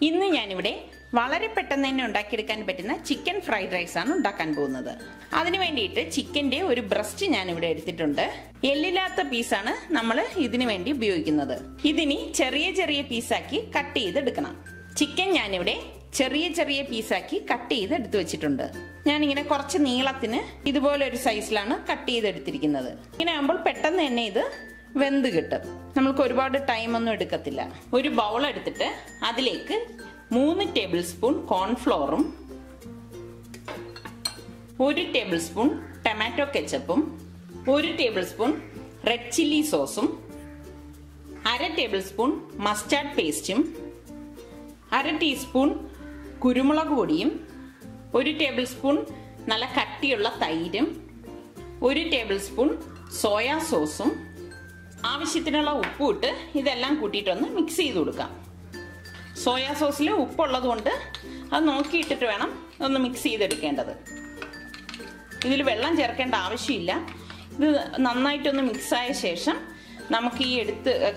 ഇന്ന് ഞാനിവിടെ വളരെ പെട്ടെന്ന് തന്നെ ഉണ്ടാക്കിയെടുക്കാൻ പറ്റുന്ന ചിക്കൻ ഫ്രൈഡ് റൈസ് ആണ് ഉണ്ടാക്കാൻ പോകുന്നത്. അതിനു വേണ്ടിയിട്ട് ചിക്കന്റെ ഒരു ബ്രസ്റ്റ് ഞാൻ ഇവിടെ എടുത്തിട്ടുണ്ട്. എല്ലില്ലാത്ത പീസാണ് നമ്മൾ ഇതിനു വേണ്ടി ഉപയോഗിക്കുന്നത്. ഇതിനി ചെറിയ ചെറിയ പീസാക്കി കട്ട് ചെയ്തെടുക്കണം. ചിക്കൻ ഞാനിവിടെ ചെറിയ ചെറിയ പീസാക്കി കട്ട് ചെയ്ത് എടുത്തു വെച്ചിട്ടുണ്ട്. ഞാനിങ്ങനെ കുറച്ച് നീളത്തിന് ഇതുപോലെ ഒരു സൈസിലാണ് കട്ട് ചെയ്തെടുത്തിരിക്കുന്നത്. ഇങ്ങനെ ആകുമ്പോൾ പെട്ടെന്ന് തന്നെ ഇത് വെന്ത് കിട്ടും. നമുക്ക് ഒരുപാട് ടൈം ഒന്നും എടുക്കത്തില്ല. ഒരു ബൗൾ എടുത്തിട്ട് അതിലേക്ക് 3 ടേബിൾ സ്പൂൺ കോൺഫ്ലോറും 1 ടേബിൾ സ്പൂൺ ടൊമാറ്റോ കെച്ചപ്പും 1 ടേബിൾ സ്പൂൺ റെഡ് ചില്ലി സോസും 1/2 ടേബിൾ സ്പൂൺ മസ്റ്റാർഡ് പേസ്റ്റും 1/2 ടീസ്പൂൺ കുരുമുളക് പൊടിയും 1 ടേബിൾ സ്പൂൺ നല്ല കട്ടിയുള്ള തൈരും 1 ടേബിൾ സ്പൂൺ സോയാ സോസും ആവശ്യത്തിനുള്ള ഉപ്പും ഇട്ട് ഇതെല്ലാം കൂട്ടിയിട്ടൊന്ന് മിക്സ് ചെയ്ത് കൊടുക്കാം. സോയാ സോസിൽ ഉപ്പുള്ളത് കൊണ്ട് അത് നോക്കിയിട്ടിട്ട് വേണം ഒന്ന് മിക്സ് ചെയ്തെടുക്കേണ്ടത്. ഇതിൽ വെള്ളം ചേർക്കേണ്ട ആവശ്യമില്ല. ഇത് നന്നായിട്ടൊന്ന് മിക്സായ ശേഷം നമുക്ക് ഈ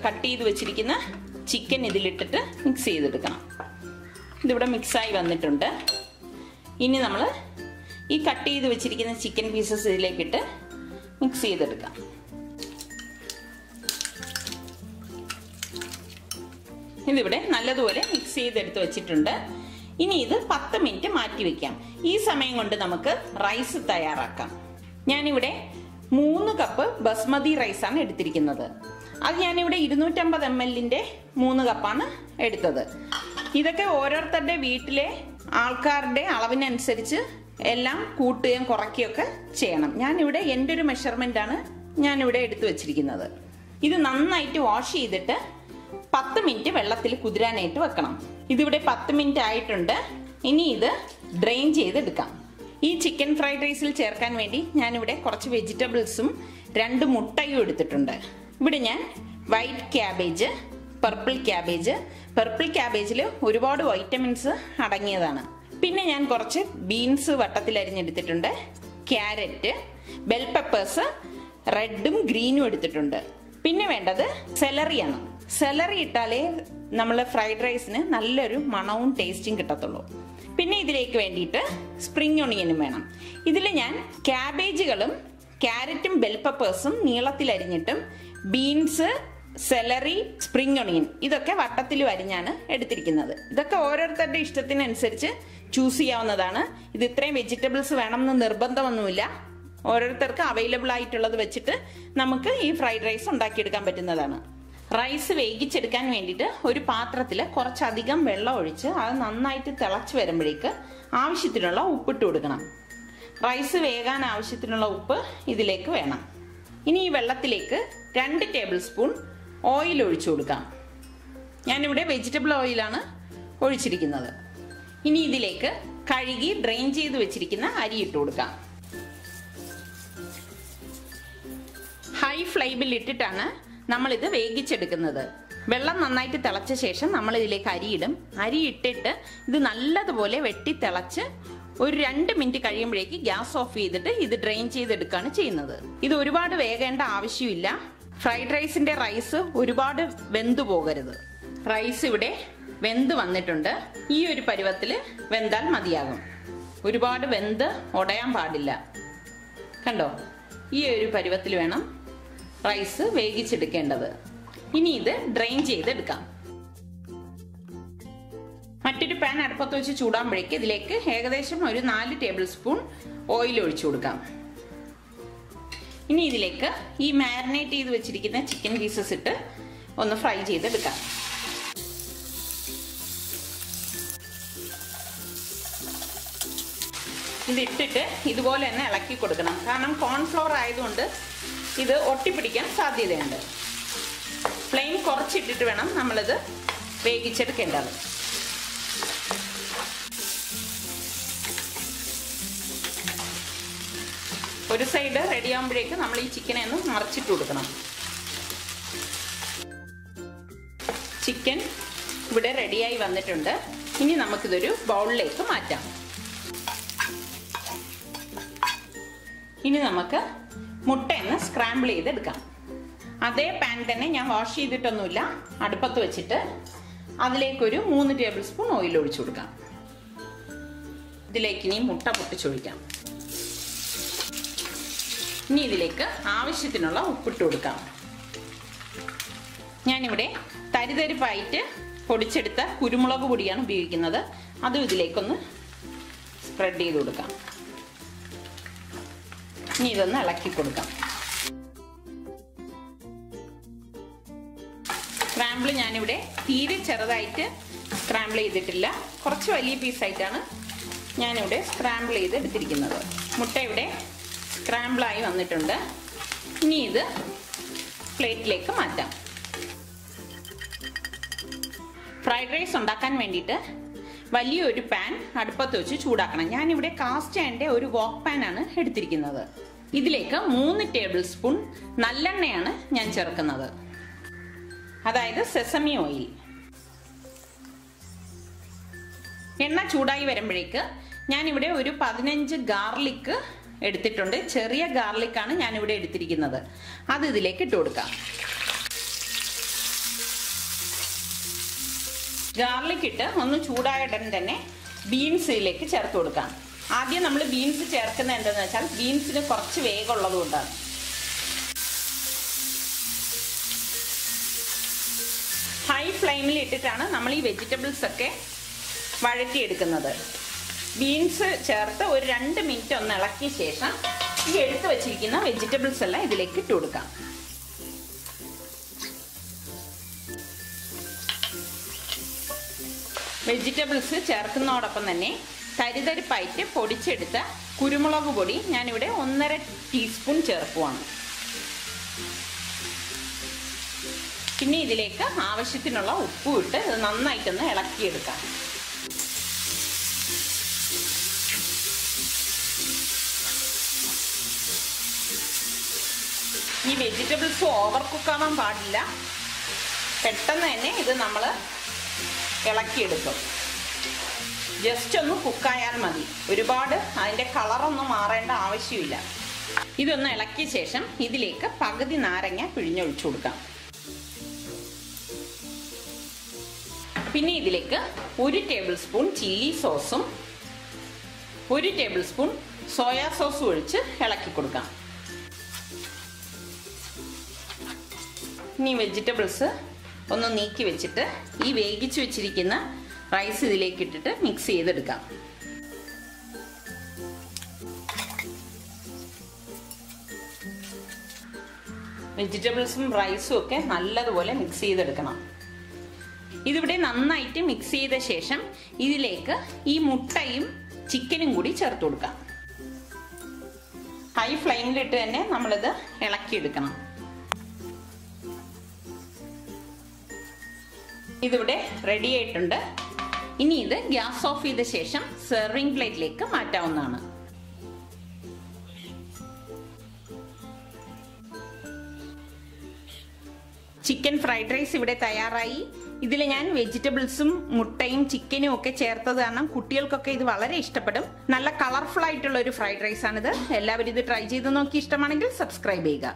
കട്ട് ചെയ്ത് വെച്ചിരിക്കുന്ന ചിക്കൻ ഇതിലിട്ടിട്ട് മിക്സ് ചെയ്തെടുക്കണം. ഇതിവിടെ മിക്സായി വന്നിട്ടുണ്ട്. ഇനി നമ്മൾ ഈ കട്ട് ചെയ്ത് വെച്ചിരിക്കുന്ന ചിക്കൻ പീസസ് ഇതിലേക്കിട്ട് മിക്സ് ചെയ്തെടുക്കാം. ഇതിവിടെ നല്ലതുപോലെ മിക്സ് ചെയ്തെടുത്ത് വെച്ചിട്ടുണ്ട്. ഇനി ഇത് 10 മിനിറ്റ് മാറ്റി വെക്കാം. ഈ സമയം കൊണ്ട് നമുക്ക് റൈസ് തയ്യാറാക്കാം. ഞാനിവിടെ 3 കപ്പ് ബസ്മതി റൈസാണ് എടുത്തിരിക്കുന്നത്. അത് ഞാനിവിടെ 250 ml 3 കപ്പാണ് എടുത്തത്. ഇതൊക്കെ ഓരോരുത്തരുടെ വീട്ടിലെ ആൾക്കാരുടെ അളവിനനുസരിച്ച് എല്ലാം കൂട്ടുകയും കുറയ്ക്കുകയൊക്കെ ചെയ്യണം. ഞാനിവിടെ എൻ്റെ ഒരു മെഷർമെന്റ് ആണ് ഞാനിവിടെ എടുത്തു വെച്ചിരിക്കുന്നത്. ഇത് നന്നായിട്ട് വാഷ് ചെയ്തിട്ട് 10 മിനിറ്റ് വെള്ളത്തിൽ കുതിരാനായിട്ട് വെക്കണം. ഇതിവിടെ 10 മിനിറ്റ് ആയിട്ടുണ്ട്. ഇനി ഇത് ഡ്രെയിൻ ചെയ്തെടുക്കാം. ഈ ചിക്കൻ ഫ്രൈഡ് റൈസിൽ ചേർക്കാൻ വേണ്ടി ഞാനിവിടെ കുറച്ച് വെജിറ്റബിൾസും 2 മുട്ടയും എടുത്തിട്ടുണ്ട്. ഇവിടെ ഞാൻ വൈറ്റ് ക്യാബേജ്, പർപ്പിൾ ക്യാബേജിൽ ഒരുപാട് വൈറ്റമിൻസ് അടങ്ങിയതാണ്. പിന്നെ ഞാൻ കുറച്ച് ബീൻസ് വട്ടത്തിൽ അരിഞ്ഞെടുത്തിട്ടുണ്ട്. ക്യാരറ്റ്, ബെൽ പെപ്പേഴ്സ് റെഡും ഗ്രീനും എടുത്തിട്ടുണ്ട്. പിന്നെ വേണ്ടത് സെലറിയാണ്. സെലറി ഇട്ടാലേ നമ്മൾ ഫ്രൈഡ് റൈസിന് നല്ലൊരു മണവും ടേസ്റ്റും കിട്ടത്തുള്ളൂ. പിന്നെ ഇതിലേക്ക് വേണ്ടിയിട്ട് സ്പ്രിംഗ് ഒണിയനും വേണം. ഇതിൽ ഞാൻ ക്യാബേജുകളും ക്യാരറ്റും ബെൽ പെപ്പേഴ്സും നീളത്തിൽ അരിഞ്ഞിട്ടും ബീൻസ്, സെലറി, സ്പ്രിംഗ് ഒണിയൻ ഇതൊക്കെ വട്ടത്തിൽ അരിഞ്ഞാണ് എടുത്തിരിക്കുന്നത്. ഇതൊക്കെ ഓരോരുത്തരുടെ ഇഷ്ടത്തിനനുസരിച്ച് ചൂസ് ചെയ്യാവുന്നതാണ്. ഇത് ഇത്രയും വെജിറ്റബിൾസ് വേണമെന്ന് നിർബന്ധമൊന്നുമില്ല. ഓരോരുത്തർക്ക് അവൈലബിൾ ആയിട്ടുള്ളത് വെച്ചിട്ട് നമുക്ക് ഈ ഫ്രൈഡ് റൈസ് ഉണ്ടാക്കിയെടുക്കാൻ പറ്റുന്നതാണ്. റൈസ് വേവിച്ചെടുക്കാൻ വേണ്ടിയിട്ട് ഒരു പാത്രത്തിൽ കുറച്ചധികം വെള്ളം ഒഴിച്ച് അത് നന്നായിട്ട് തിളച്ച് വരുമ്പോഴേക്ക് ആവശ്യത്തിനുള്ള ഉപ്പിട്ട് കൊടുക്കണം. റൈസ് വേകാൻ ആവശ്യത്തിനുള്ള ഉപ്പ് ഇതിലേക്ക് വേണം. ഇനി ഈ വെള്ളത്തിലേക്ക് 2 ടേബിൾ സ്പൂൺ ഓയിൽ ഒഴിച്ചു കൊടുക്കാം. ഞാനിവിടെ വെജിറ്റബിൾ ഓയിലാണ് ഒഴിച്ചിരിക്കുന്നത്. ഇനി ഇതിലേക്ക് കഴുകി ഡ്രെയിൻ ചെയ്ത് വെച്ചിരിക്കുന്ന അരി ഇട്ട് കൊടുക്കാം. ഹൈ ഫ്ലെയിമിൽ ഇട്ടിട്ടാണ് നമ്മളിത് വേവിച്ചെടുക്കുന്നത്. വെള്ളം നന്നായിട്ട് തിളച്ച ശേഷം നമ്മൾ ഇതിലേക്ക് അരിയിടും. അരി ഇട്ടിട്ട് ഇത് നല്ലതുപോലെ വെട്ടി തിളച്ച് ഒരു 2 മിനിറ്റ് കഴിയുമ്പോഴേക്ക് ഗ്യാസ് ഓഫ് ചെയ്തിട്ട് ഇത് ഡ്രെയിൻ ചെയ്തെടുക്കുകയാണ് ചെയ്യുന്നത്. ഇത് ഒരുപാട് വേകേണ്ട ആവശ്യമില്ല. ഫ്രൈഡ് റൈസിന്റെ റൈസ് ഒരുപാട് വെന്തു പോകരുത്. റൈസ് ഇവിടെ വെന്ത് വന്നിട്ടുണ്ട്. ഈ ഒരു പരുവത്തിൽ വെന്താൽ മതിയാകും. ഒരുപാട് വെന്ത് ഉടയാൻ പാടില്ല. കണ്ടോ? ഈ ഒരു പരുവത്തിൽ വേണം റൈസ് വേവിച്ചെടുക്കേണ്ടത്. ഇനി ഇത് ഡ്രെയിൻ ചെയ്തെടുക്കാം. മറ്റൊരു പാൻ അടുപ്പത്ത് വെച്ച് ചൂടാകുമ്പോഴേക്ക് ഇതിലേക്ക് ഏകദേശം ഒരു 4 ടേബിൾ സ്പൂൺ ഓയിൽ ഒഴിച്ചു കൊടുക്കാം. ഇനി ഇതിലേക്ക് ഈ മാരിനേറ്റ് ചെയ്ത് വെച്ചിരിക്കുന്ന ചിക്കൻ പീസസ് ഇട്ട് ഒന്ന് ഫ്രൈ ചെയ്തെടുക്കാം. ഇതിട്ടിട്ട് ഇതുപോലെ തന്നെ ഇളക്കി കൊടുക്കണം. കാരണം കോൺഫ്ലോർ ആയതുകൊണ്ട് ഇത് ഒട്ടിപ്പിടിക്കാൻ സാധ്യതയുണ്ട്. ഫ്ലെയിം കുറച്ചിട്ടിട്ട് വേണം നമ്മളിത് വേവിച്ചെടുക്കേണ്ടത്. ഒരു സൈഡ് റെഡി ആകുമ്പോഴേക്ക് നമ്മൾ ഈ ചിക്കനെ ഒന്ന് മറിച്ചിട്ട് കൊടുക്കണം. ചിക്കൻ ഇവിടെ റെഡിയായി വന്നിട്ടുണ്ട്. ഇനി നമുക്കിതൊരു ബൗളിലേക്ക് മാറ്റാം. ഇനി നമുക്ക് മുട്ടയൊന്ന് സ്ക്രാമ്പിൾ ചെയ്തെടുക്കാം. അതേ പാൻ തന്നെ ഞാൻ വാഷ് ചെയ്തിട്ടൊന്നുമില്ല, അടുപ്പത്ത് വെച്ചിട്ട് അതിലേക്ക് ഒരു 3 ടേബിൾ സ്പൂൺ ഓയിൽ ഒഴിച്ചു കൊടുക്കാം. ഇതിലേക്ക് ഇനി മുട്ട പൊട്ടിച്ചൊഴിക്കാം. ഇനി ഇതിലേക്ക് ആവശ്യത്തിനുള്ള ഉപ്പിട്ട് കൊടുക്കാം. ഞാനിവിടെ തരിതരിപ്പായിട്ട് പൊടിച്ചെടുത്ത കുരുമുളക് പൊടിയാണ് ഉപയോഗിക്കുന്നത്. അതും ഇതിലേക്കൊന്ന് സ്പ്രെഡ് ചെയ്ത് കൊടുക്കാം. ഇനി ഇതൊന്ന് ഇളക്കി കൊടുക്കാം. സ്ക്രാമ്പിൾ ഞാനിവിടെ തീരെ ചെറുതായിട്ട് സ്ക്രാമ്പിൾ ചെയ്തിട്ടില്ല, കുറച്ച് വലിയ പീസായിട്ടാണ് ഞാനിവിടെ സ്ക്രാമ്പിൾ ചെയ്ത് എടുത്തിരിക്കുന്നത്. മുട്ട ഇവിടെ സ്ക്രാമ്പിളായി വന്നിട്ടുണ്ട്. ഇനി ഇത് പ്ലേറ്റിലേക്ക് മാറ്റാം. ഫ്രൈഡ് റൈസ് ഉണ്ടാക്കാൻ വേണ്ടിയിട്ട് വലിയൊരു പാൻ അടുപ്പത്ത് വെച്ച് ചൂടാക്കണം. ഞാനിവിടെ കാസ്റ്റ് അയണിന്റെ ഒരു വോക്ക് പാൻ ആണ് എടുത്തിരിക്കുന്നത്. ഇതിലേക്ക് 3 ടേബിൾ സ്പൂൺ നല്ലെണ്ണയാണ് ഞാൻ ചേർക്കുന്നത്, അതായത് സെസമി ഓയിൽ. എണ്ണ ചൂടായി വരുമ്പോഴേക്ക് ഞാനിവിടെ ഒരു 15 ഗാർലിക് എടുത്തിട്ടുണ്ട്. ചെറിയ ഗാർലിക്കാണ് ഞാനിവിടെ എടുത്തിരിക്കുന്നത്. അത് ഇതിലേക്ക് ഇട്ട് കൊടുക്കാം. ഗാർലിക് ഇട്ട് ഒന്ന് ചൂടായ ഉടൻ തന്നെ ബീൻസ് ഇതിലേക്ക് ചേർത്ത് കൊടുക്കാം. ആദ്യം നമ്മൾ ബീൻസ് ചേർക്കുന്നത് എന്താണെന്ന് വെച്ചാൽ ബീൻസിന് കുറച്ച് വേഗമുള്ളത് കൊണ്ടാണ്. ഹൈ ഫ്ലെയിമിൽ ഇട്ടിട്ടാണ് നമ്മൾ ഈ വെജിറ്റബിൾസ് ഒക്കെ വഴറ്റിയെടുക്കുന്നത്. ബീൻസ് ചേർത്ത് ഒരു 2 മിനിറ്റ് ഒന്ന് ഇളക്കിയ ശേഷം ഈ എടുത്ത് വെച്ചിരിക്കുന്ന വെജിറ്റബിൾസ് എല്ലാം ഇതിലേക്ക് ഇട്ട് കൊടുക്കാം. വെജിറ്റബിൾസ് ചേർക്കുന്നതോടൊപ്പം തന്നെ തരിതരിപ്പായിട്ട് പൊടിച്ചെടുത്ത കുരുമുളക് പൊടി ഞാനിവിടെ 1.5 ടീസ്പൂൺ ചേർക്കുവാണ്. പിന്നെ ഇതിലേക്ക് ആവശ്യത്തിനുള്ള ഉപ്പും ഇട്ട് ഇത് നന്നായിട്ടൊന്ന് ഇളക്കിയെടുക്കാം. ഈ വെജിറ്റബിൾസ് ഓവർ കുക്കാവാൻ പാടില്ല. പെട്ടെന്ന് തന്നെ ഇത് നമ്മൾ ഇളക്കിയെടുക്കും. ജസ്റ്റ് ഒന്ന് കുക്കായാൽ മതി, ഒരുപാട് അതിൻ്റെ കളറൊന്നും മാറേണ്ട ആവശ്യമില്ല. ഇതൊന്ന് ഇളക്കിയ ശേഷം ഇതിലേക്ക് പകുതി നാരങ്ങ പിഴിഞ്ഞൊഴിച്ചു കൊടുക്കാം. പിന്നെ ഇതിലേക്ക് 1 ടേബിൾ സ്പൂൺ ചില്ലി സോസും 1 ടേബിൾ സ്പൂൺ സോയാ സോസും ഒഴിച്ച് ഇളക്കി കൊടുക്കാം. ഇനി വെജിറ്റബിൾസ് ഒന്ന് നീക്കി വെച്ചിട്ട് ഈ വേവിച്ച് വെച്ചിരിക്കുന്ന റൈസ് ഇതിലേക്ക് ഇട്ടിട്ട് മിക്സ് ചെയ്തെടുക്കാം. വെജിറ്റബിൾസും റൈസും ഒക്കെ നല്ലതുപോലെ മിക്സ് ചെയ്തെടുക്കണം. ഇതിവിടെ നന്നായിട്ട് മിക്സ് ചെയ്ത ശേഷം ഇതിലേക്ക് ഈ മുട്ടയും ചിക്കനും കൂടി ചേർത്ത് കൊടുക്കാം. ഹൈ ഫ്ലെയിമിലിട്ട് തന്നെ നമ്മളിത് ഇളക്കിയെടുക്കണം. ഇതിവിടെ റെഡി ആയിട്ടുണ്ട്. ഇനി ഇത് ഗ്യാസ് ഓഫ് ചെയ്ത ശേഷം സെർവിംഗ് പ്ലേറ്റിലേക്ക് മാറ്റാവുന്നതാണ്. ചിക്കൻ ഫ്രൈഡ് റൈസ് ഇവിടെ തയ്യാറായി. ഇതിൽ ഞാൻ വെജിറ്റബിൾസും മുട്ടയും ചിക്കനും ഒക്കെ ചേർത്തത് കാരണം കുട്ടികൾക്കൊക്കെ ഇത് വളരെ ഇഷ്ടപ്പെടും. നല്ല കളർഫുൾ ആയിട്ടുള്ള ഒരു ഫ്രൈഡ് റൈസ് ആണിത്. എല്ലാവരും ഇത് ട്രൈ ചെയ്ത് നോക്കി ഇഷ്ടമാണെങ്കിൽ സബ്സ്ക്രൈബ് ചെയ്യുക.